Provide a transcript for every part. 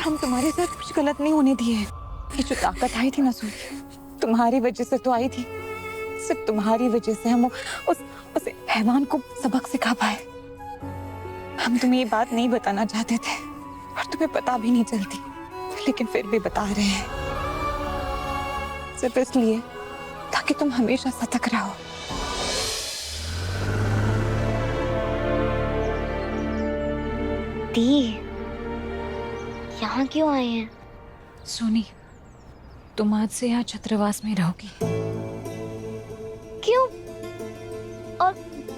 हम तुम्हारे साथ कुछ गलत नहीं होने दिए। ये जो ताकत आई थी ना सोनी, तुम्हारी वजह से तो आई थी। सिर्फ तुम्हारी वजह से हम उस हैवान को सबक सिखा पाए। हम तुम्हें ये बात नहीं बताना चाहते थे और तुम्हें पता भी नहीं चलती, लेकिन फिर भी बता रहे हैं, सिर्फ इसलिए ताकि तुम हमेशा सतर्क रहो। दी, यहाँ क्यों आए हैं? सोनी, तुम आज से यहाँ छात्रावास में रहोगी। क्यों? और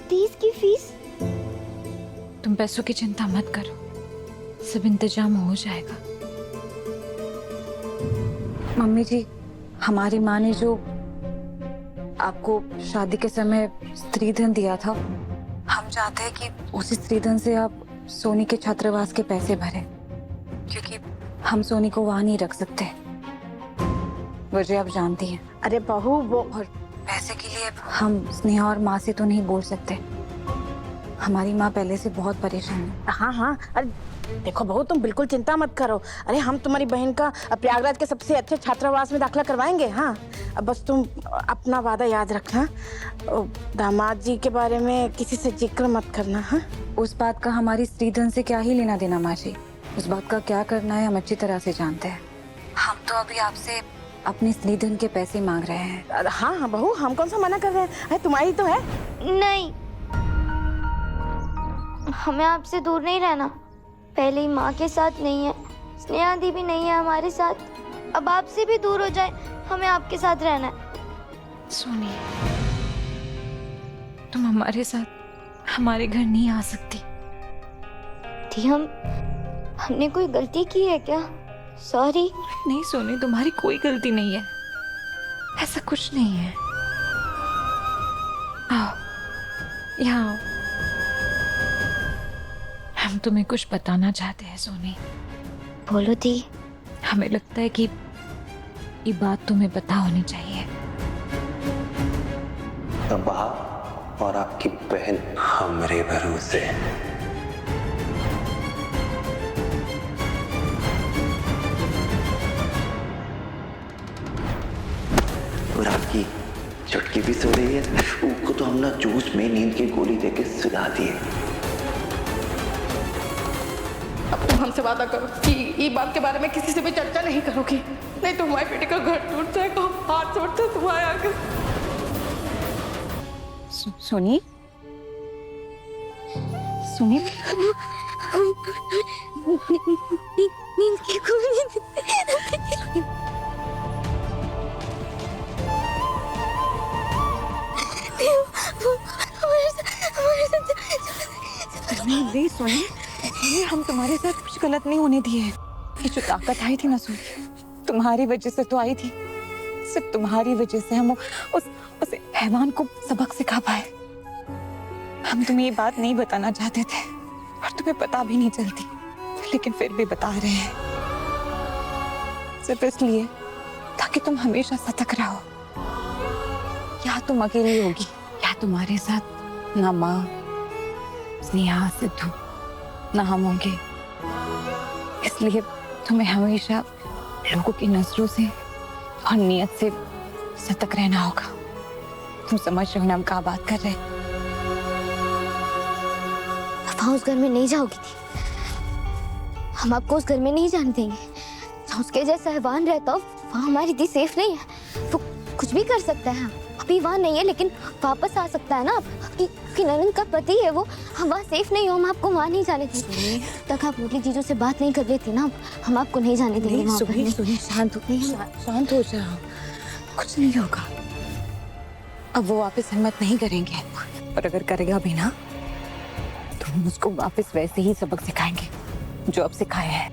30 की फीस? तुम पैसों की चिंता मत करो, सब इंतजाम हो जाएगा। मम्मी जी, हमारी माँ ने जो आपको शादी के समय स्त्रीधन दिया था, हम चाहते हैं कि उसी स्त्रीधन से आप सोनी के छात्रावास के पैसे भरें, क्योंकि हम सोनी को वहां नहीं रख सकते। वजह आप जानती हैं। अरे बहू, वो और पैसे के लिए हम स्नेहा और माँ से तो नहीं बोल सकते। हमारी माँ पहले से बहुत परेशान है। हाँ हाँ, अरे देखो बहू, तुम बिल्कुल चिंता मत करो। अरे हम तुम्हारी बहन का प्रयागराज के सबसे अच्छे छात्रावास में दाखिला करवाएंगे। हाँ, अब बस तुम अपना वादा याद रखना, दामाद जी के बारे में किसी से जिक्र मत करना। हाँ, उस बात का हमारी स्त्रीधन से क्या ही लेना देना माँ जी। उस बात का क्या करना है हम अच्छी तरह से जानते हैं। हम तो अभी आपसे अपने स्त्रीधन के पैसे मांग रहे हैं। हाँ हाँ बहू, हम कौन सा मना कर रहे हैं? अरे तुम्हारी तो है। नहीं, हमें आपसे दूर नहीं रहना। पहले ही माँ के साथ नहीं है, स्नेहा दी भी नहीं है हमारे साथ। अब आपसे भी दूर हो जाए, हमें आपके साथ रहना है। सोनी, तुम हमारे साथ हमारे घर नहीं आ सकती। दी, हमने कोई गलती की है क्या? सॉरी। नहीं सोनी, तुम्हारी कोई गलती नहीं है, ऐसा कुछ नहीं है। आओ, यहाँ आओ। हम तुम्हें कुछ बताना चाहते हैं सोनी। बोलो दी। हमें लगता है कि ये बात तुम्हें पता होनी चाहिए। अब्बा और आपकी बहन हमरे भरोसे। और आपकी चुटकी भी सो रही है। उसको तो हमने जूस में नींद की गोली देके सुला दी है। अब तुम हमसे वादा करो कि ये बात के बारे में किसी से भी चर्चा नहीं करोगी, नहीं तो हमारे बेटे का घर टूट जाएगा। हाथ छोड़ते तुम्हारे आगे। सोनी, सोनी, नींद की गोली। नहीं सोनी, हम तुम्हारे साथ कुछ गलत नहीं होने दिए। ये जो ताकत आई थी ना सोनी, तुम्हारी वजह से तो आई थी। सिर्फ तुम्हारी वजह से हम उस हैवान को सबक सिखा पाए। हम तुम्हें ये बात नहीं बताना चाहते थे और तुम्हें पता भी नहीं चलती, लेकिन फिर भी बता रहे हैं, सिर्फ इसलिए ताकि तुम हमेशा सतर्क रहो। या तुम अकेली होगी या तुम्हारे साथ ना माँ, स्नेहा, सिद्धू, ना हम होंगे। इसलिए तुम्हें हमेशा लोगों की नजरों से और नियत से सतर्क रहना होगा। तुम समझ रहे हो ना हम क्या बात कर रहे हैं? वहाँ उस घर में नहीं जाओगी थी। हम आपको उस घर में नहीं जाने देंगे। जहाँ उसके जैसा हैवान रहता हो, वहाँ हमारी दी सेफ नहीं है। वो कुछ भी कर सकता है। अभी वहाँ नहीं है, लेकिन वापस आ सकता है ना। आपकी ननद का पति है वो। हम वहाँ सेफ नहीं हो, हम आपको वहाँ नहीं जाने देंगे। तक आप मुरली जीजू से बात नहीं कर लेती ना, हम आपको नहीं जाने देंगे वहाँ पर। सुनिए, शांत हो जाओ, कुछ नहीं होगा। अब वो वापस हिम्मत नहीं करेंगे, और अगर करेगा भी ना तो हम उसको वापस वैसे ही सबक सिखाएंगे जो अब सिखाया है।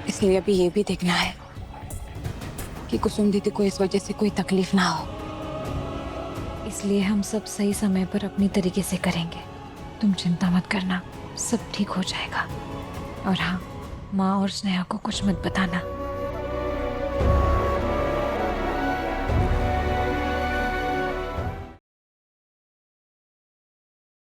इसलिए अभी ये भी देखना है कि कुसुम दीदी को इस वजह से कोई तकलीफ ना हो। इसलिए हम सब सही समय पर अपनी तरीके से करेंगे। तुम चिंता मत करना, सब ठीक हो जाएगा। और हाँ, माँ और स्नेहा को कुछ मत बताना।